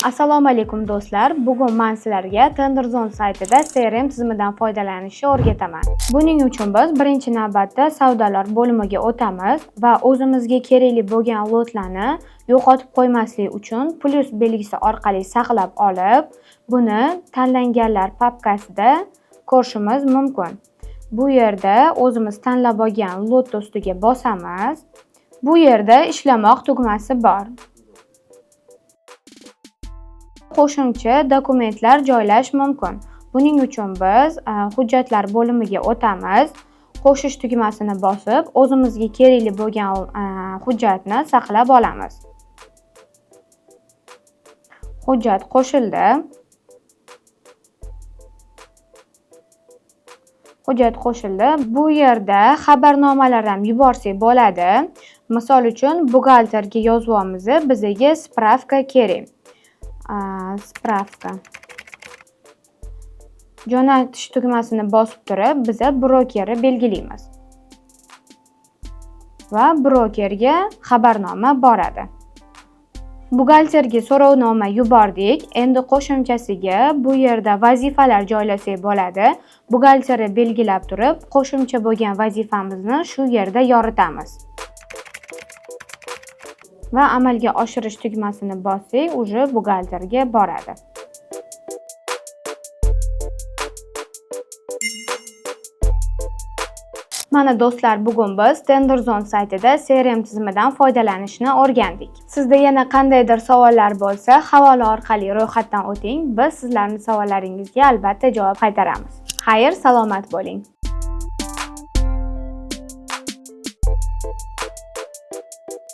Assalomu alaykum do'stlar. Bugun men sizlarga Tenderzone saytida CRM tizimidan foydalanishni o'rgataman. Buning uchun biz birinchi navbatda savdolar bo'limiga o'tamiz va o'zimizga kerakli bo'lgan lotlarni yo'qotib qo'ymaslik uchun plus belgisi orqali saqlab olib, buni tanlanganlar papkasida ko'rishimiz mumkin. Bu yerda o'zimiz tanlab olgan lot ustiga bosamiz. Bu yerda ishlamoq tugmasi bor. Qo'shimcha dokumentlar joylash mumkin. Buning uchun biz hujjatlar bo'limiga o'tamiz. Qo'shish tugmasini bosib, o'zimizga kerakli bo'lgan hujjatni saqlab olamiz. Hujjat qo'shildi. Bu yerda xabarnomalar ham yuborsak bo'ladi. Misol uchun, buxgalterga yozyapmiz, bizga spravka kerak. Spravka. Jo'natish tugmasini bosib turib, biz brokerni belgilaymiz. Va brokerga xabarnoma boradi. Buxgalterga so'rovnoma yubordik. Endi qo'shimchasiga bu yerda vazifalar joylasak bo'ladi. Buxgalterni belgilab turib, qo'shimcha bo'lgan vazifamizni shu yerda yoritamiz. Va amalga oshirish tugmasini bossak, uje buxgalterga boradi. Mana do'stlar, bugun biz Tenderzone saytida CRM tizimidan foydalanishni o'rgandik. Sizda yana qandaydir savollar bo'lsa, havola orqali ro'yxatdan o'ting. Biz sizlarning savollaringizga albatta javob qaytaramiz. Xayr, salomat bo'ling.